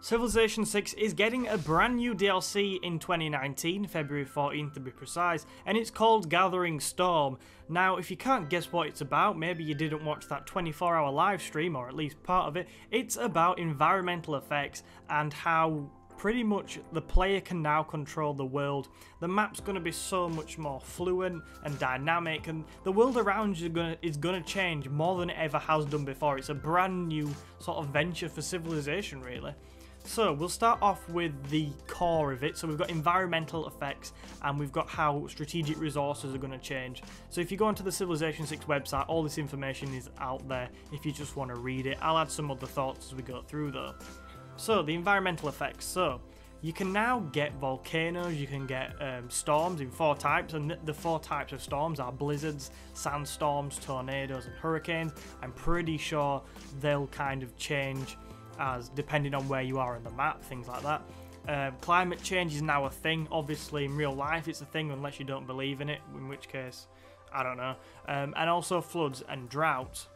Civilization 6 is getting a brand new DLC in 2019, February 14th to be precise, and it's called Gathering Storm. Now, if you can't guess what it's about, maybe you didn't watch that 24-hour live stream, or at least part of it, it's about environmental effects and how pretty much the player can now control the world. The map's going to be so much more fluent and dynamic, and the world around you is going to change more than it ever has done before. It's a brand new sort of venture for Civilization, really. So we'll start off with the core of it. So we've got environmental effects and we've got how strategic resources are going to change. So if you go onto the Civilization 6 website, all this information is out there if you just want to read it. I'll add some other thoughts as we go through though. So the environmental effects. So you can now get volcanoes, you can get storms in 4 types, and the 4 types of storms are blizzards, sandstorms, tornadoes and hurricanes. I'm pretty sure they'll kind of change as depending on where you are on the map, things like that. Climate change is now a thing. Obviously in real life it's a thing unless you don't believe in it, in which case I don't know. And also floods and drought.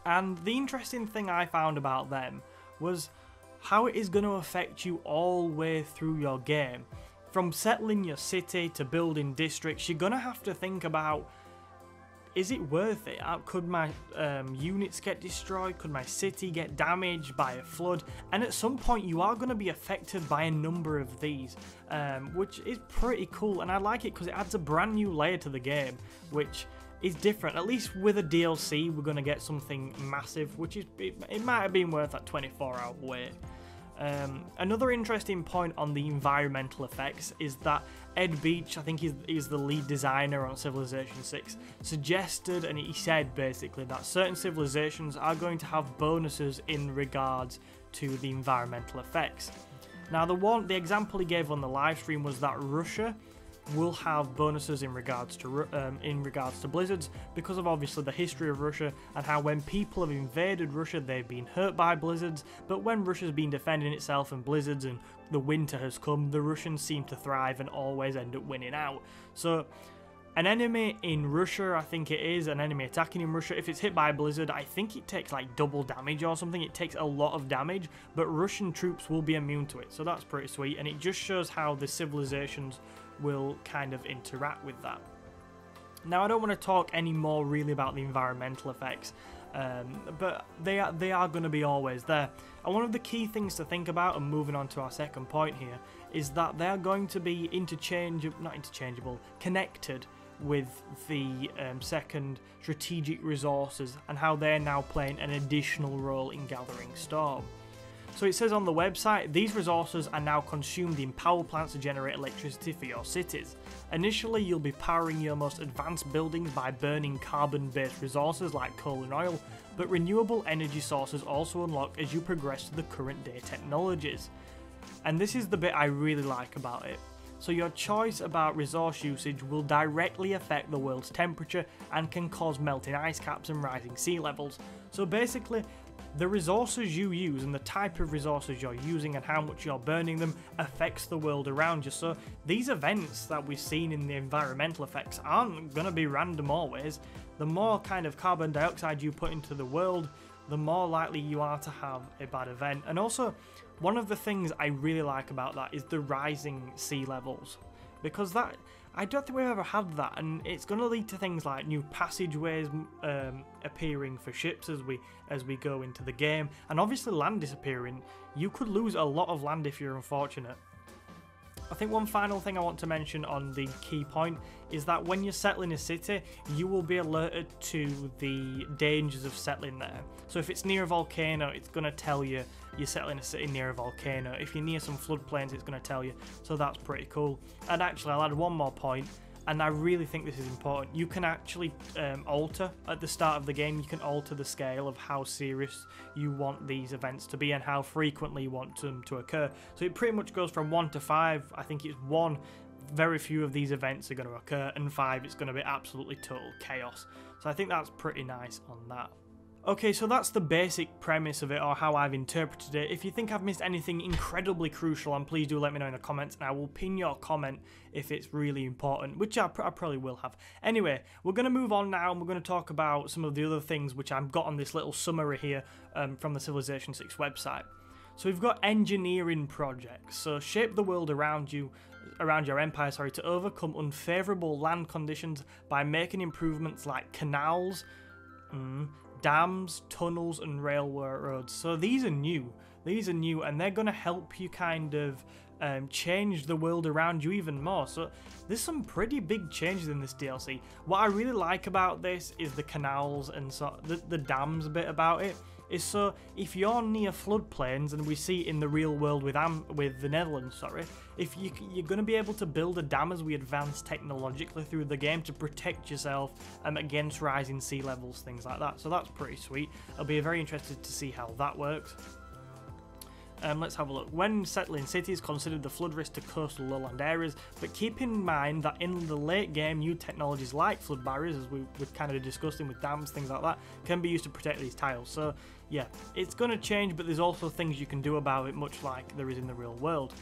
And the interesting thing I found about them was how it is going to affect you all the way through your game. From settling your city to building districts, you're going to have to think about, is it worth it? Could my units get destroyed? Could my city get damaged by a flood? And at some point you are going to be affected by a number of these, which is pretty cool, and I like it because it adds a brand new layer to the game, which is different. At least with a DLC we're going to get something massive, which is it might have been worth that 24-hour wait. Another interesting point on the environmental effects is that Ed Beach, I think he's the lead designer on Civilization 6, suggested, and he said basically that certain civilizations are going to have bonuses in regards to the environmental effects. Now the example he gave on the live stream was that Russia will have bonuses in regards to blizzards, because of obviously the history of Russia and how when people have invaded Russia they've been hurt by blizzards, but when Russia's been defending itself and blizzards and the winter has come, the Russians seem to thrive and always end up winning out. So an enemy in Russia, I think it is, an enemy attacking in Russia, if it's hit by a blizzard, I think it takes like double damage or something. It takes a lot of damage, but Russian troops will be immune to it, so that's pretty sweet, and it just shows how the civilizations will kind of interact with that. Now I don't want to talk any more really about the environmental effects, but they are going to be always there. And one of the key things to think about, and moving on to our second point here, is that they are going to be connected with the second strategic resources and how they're now playing an additional role in Gathering Storm. So it says on the website, these resources are now consumed in power plants to generate electricity for your cities. Initially you'll be powering your most advanced buildings by burning carbon-based resources like coal and oil, but renewable energy sources also unlock as you progress to the current day technologies. And this is the bit I really like about it. So your choice about resource usage will directly affect the world's temperature and can cause melting ice caps and rising sea levels. So basically, the resources you use and the type of resources you're using and how much you're burning them affects the world around you. So these events that we've seen in the environmental effects aren't going to be random always. The more kind of carbon dioxide you put into the world, the more likely you are to have a bad event. And also, one of the things I really like about that is the rising sea levels, because that, I don't think we've ever had that, and it's going to lead to things like new passageways appearing for ships as we go into the game, and obviously land disappearing. You could lose a lot of land if you're unfortunate. I think one final thing I want to mention on the key point is that when you're settling a city, you will be alerted to the dangers of settling there. So if it's near a volcano, it's going to tell you you're settling a city near a volcano. If you're near some floodplains, it's going to tell you. So that's pretty cool. And actually, I'll add one more point, and I really think this is important. You can actually alter at the start of the game, you can alter the scale of how serious you want these events to be and how frequently you want them to occur. So it pretty much goes from 1 to 5. I think it's 1, very few of these events are going to occur, and 5, it's going to be absolutely total chaos. So I think that's pretty nice on that. Okay, so that's the basic premise of it, or how I've interpreted it. If you think I've missed anything incredibly crucial, and please do let me know in the comments, and I will pin your comment if it's really important, which I probably will have. Anyway, we're going to move on now, and we're going to talk about some of the other things which I've got on this little summary here from the Civilization 6 website. So we've got engineering projects. So shape the world around you, around your empire, to overcome unfavourable land conditions by making improvements like canals, dams, tunnels, and railroads. So these are new. These are new, and they're going to help you kind of change the world around you even more. So there's some pretty big changes in this DLC. What I really like about this is the canals and the dams bit about it. Is so if you're near floodplains, and we see in the real world with the Netherlands, if you're going to be able to build a dam as we advance technologically through the game to protect yourself against rising sea levels, things like that. So that's pretty sweet. I'll be very interested to see how that works. Let's have a look. When settling cities, consider the flood risk to coastal lowland areas, but keep in mind that in the late game, new technologies like flood barriers, as we're kind of discussing with dams, things like that, can be used to protect these tiles. So yeah, it's going to change, but there's also things you can do about it, much like there is in the real world.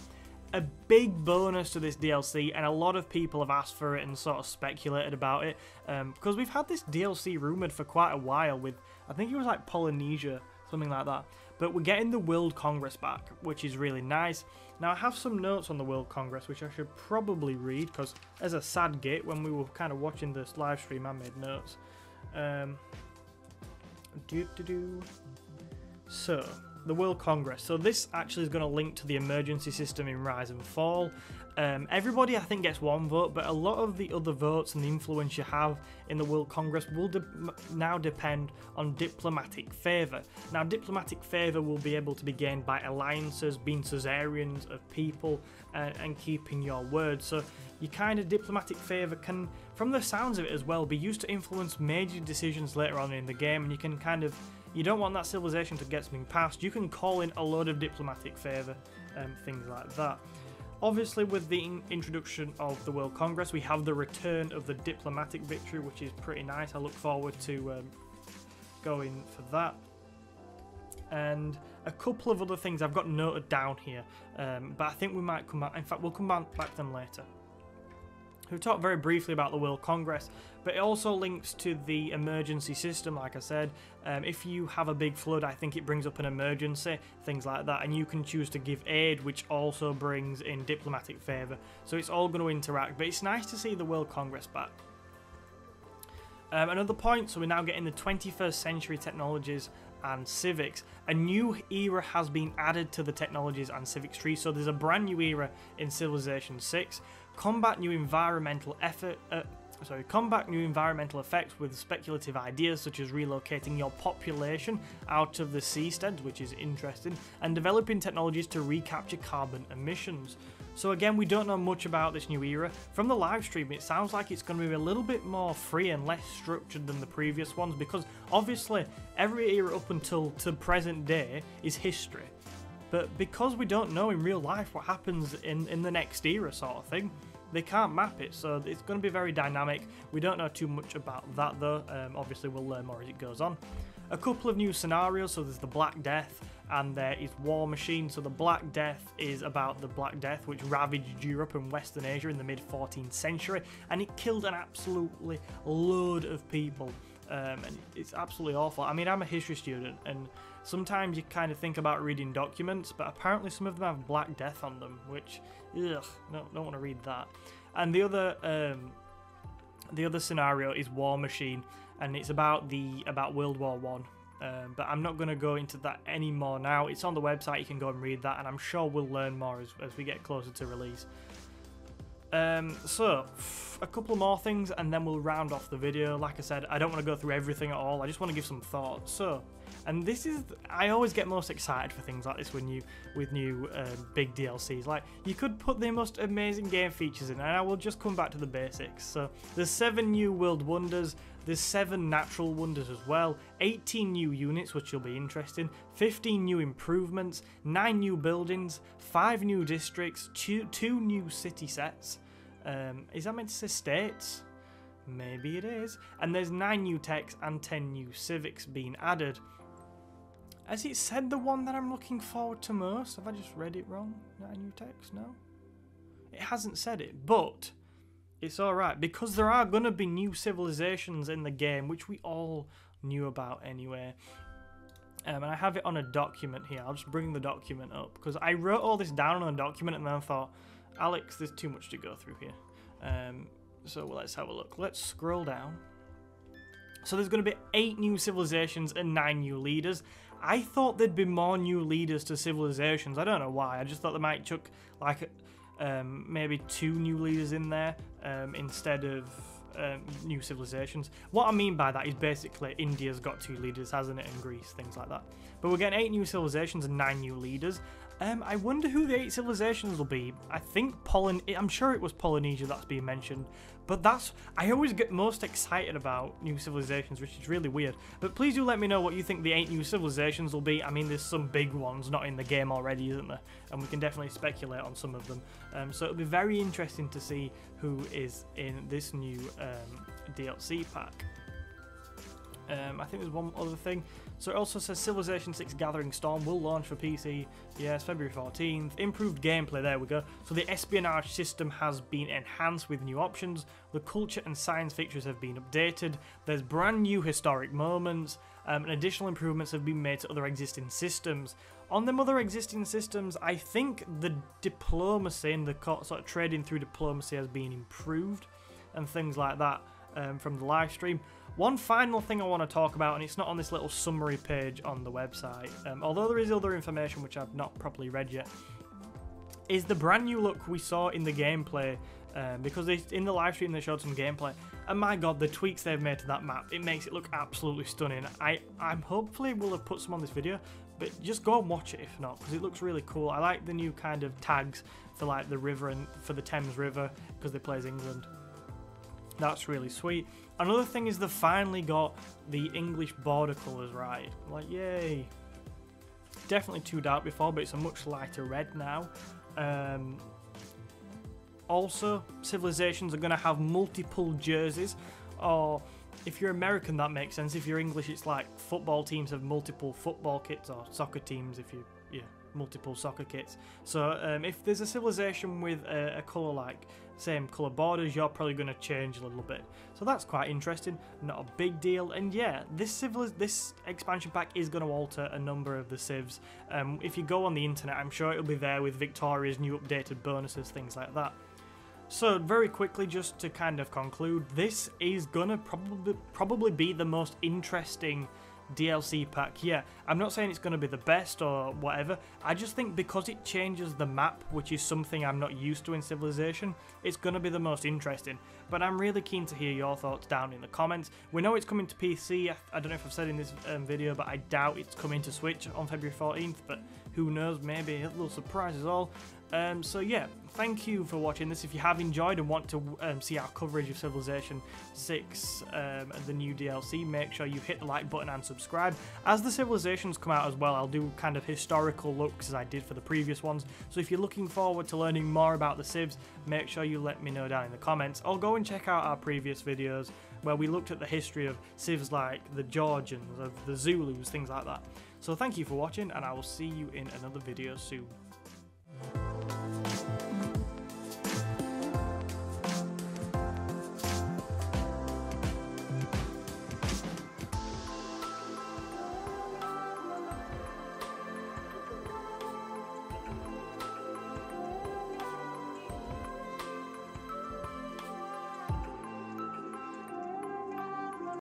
A big bonus to this DLC, and a lot of people have asked for it and sort of speculated about it, because we've had this DLC rumoured for quite a while with, I think it was like Polynesia, something like that. But we're getting the World Congress back, which is really nice. Now, I have some notes on the World Congress, which I should probably read, because as a sad git, when we were kind of watching this live stream, I made notes. So, the World Congress. So this actually is going to link to the emergency system in Rise and Fall. Everybody, I think, gets one vote, but a lot of the other votes and the influence you have in the World Congress will now depend on diplomatic favour. Now, diplomatic favour will be able to be gained by alliances, being Caesarians of people, and keeping your word. So your kind of diplomatic favour can, from the sounds of it as well, be used to influence major decisions later on in the game, and you can kind of, you don't want that civilization to get something passed, you can call in a load of diplomatic favour, things like that. Obviously, with the introduction of the World Congress, we have the return of the diplomatic victory, which is pretty nice. I look forward to going for that. And a couple of other things I've got noted down here, but I think we might come back. In fact, we'll come back to them later. We've talked very briefly about the World Congress, but it also links to the emergency system, like I said. If you have a big flood, I think it brings up an emergency, things like that, and you can choose to give aid, which also brings in diplomatic favour. So it's all going to interact, but it's nice to see the World Congress back. Another point, so we're now getting the 21st century technologies and civics. A new era has been added to the technologies and civics tree, so there's a brand new era in Civilization 6. Combat new environmental effects with speculative ideas such as relocating your population out of the seasteads, which is interesting, and developing technologies to recapture carbon emissions. So again, we don't know much about this new era. From the live stream, it sounds like it's going to be a little bit more free and less structured than the previous ones, because obviously every era up until to present day is history. But because we don't know in real life what happens in the next era sort of thing, they can't map it, so it's going to be very dynamic. We don't know too much about that though. Obviously we'll learn more as it goes on. A couple of new scenarios, so there's the Black Death and there is War Machine. So the Black Death is about the Black Death, which ravaged Europe and Western Asia in the mid-14th century, and it killed an absolutely load of people. And it's absolutely awful. I mean, I'm a history student, and sometimes you kind of think about reading documents, but apparently some of them have Black Death on them, which, ugh, no, don't want to read that. And the other scenario is War Machine, and it's about World War One. But I'm not going to go into that anymore now. It's on the website, you can go and read that, and I'm sure we'll learn more as we get closer to release. So, a couple more things and then we'll round off the video. Like I said, I don't want to go through everything at all, I just want to give some thoughts. So, and this is, I always get most excited for things like this with new big DLCs. Like, you could put the most amazing game features in, and I will just come back to the basics. So, there's 7 new world wonders, there's 7 natural wonders as well, 18 new units, which will be interesting, 15 new improvements, 9 new buildings, 5 new districts, 2 new city sets. Is that meant to say states? Maybe it is. And there's 9 new techs and 10 new civics being added. Has it said the one that I'm looking forward to most? Have I just read it wrong? 9 new techs? No? It hasn't said it, but it's alright, because there are going to be new civilizations in the game, which we all knew about anyway. And I have it on a document here. I'll just bring the document up because I wrote all this down on a document and then I thought, Alex, there's too much to go through here. So let's have a look. Let's scroll down. So there's going to be 8 new civilizations and 9 new leaders. I thought there'd be more new leaders to civilizations. I don't know why. I just thought they might chuck like maybe 2 new leaders in there instead of new civilizations. What I mean by that is basically India's got 2 leaders, hasn't it, and Greece, things like that. But we're getting 8 new civilizations and 9 new leaders. I wonder who the 8 civilizations will be. I think I'm sure it was Polynesia that's being mentioned, but I always get most excited about new civilizations, which is really weird. But please do let me know what you think the 8 new civilizations will be. I mean, there's some big ones not in the game already, isn't there? And we can definitely speculate on some of them. So it'll be very interesting to see who is in this new DLC pack. I think there's one other thing. So it also says Civilization 6 Gathering Storm will launch for PC. Yes, February 14th. Improved gameplay, there we go. So the espionage system has been enhanced with new options. The culture and science features have been updated. There's brand new historic moments. And additional improvements have been made to other existing systems. On them other existing systems, I think the diplomacy and the sort of trading through diplomacy has been improved. And things like that from the live stream. One final thing I want to talk about, and it's not on this little summary page on the website, although there is other information which I've not properly read yet, is the brand new look we saw in the gameplay, because in the live stream they showed some gameplay, and my god, the tweaks they've made to that map, it makes it look absolutely stunning. I'm hopefully will have put some on this video, but just go and watch it if not, because it looks really cool. I like the new kind of tags for like the river and for the Thames River, because they play as England. That's really sweet. Another thing is they finally got the English border colours right. Like, yay. Definitely too dark before, but it's a much lighter red now. Also, civilizations are going to have multiple jerseys. Or, if you're American, that makes sense. If you're English, it's like football teams have multiple football kits, or soccer teams if you... yeah, multiple soccer kits. So if there's a civilization with a colour like same colour borders, you're probably going to change a little bit. So that's quite interesting, not a big deal. And yeah, this expansion pack is going to alter a number of the civs. If you go on the internet, I'm sure it'll be there with Victoria's new updated bonuses, things like that. So very quickly, just to kind of conclude, this is going to probably be the most interesting DLC pack. Yeah, I'm not saying it's going to be the best or whatever. I just think because it changes the map, which is something I'm not used to in Civilization, it's going to be the most interesting. But I'm really keen to hear your thoughts down in the comments. We know it's coming to PC. I don't know if I've said in this video, but I doubt it's coming to Switch on February 14th, but who knows, maybe a little surprise is all. So yeah, thank you for watching this. If you have enjoyed and want to see our coverage of Civilization 6 and the new DLC, make sure you hit the like button and subscribe. As the Civilizations come out as well, I'll do kind of historical looks as I did for the previous ones. So if you're looking forward to learning more about the civs, make sure you let me know down in the comments. Or go and check out our previous videos where we looked at the history of civs like the Georgians, of the Zulus, things like that. So thank you for watching, and I will see you in another video soon.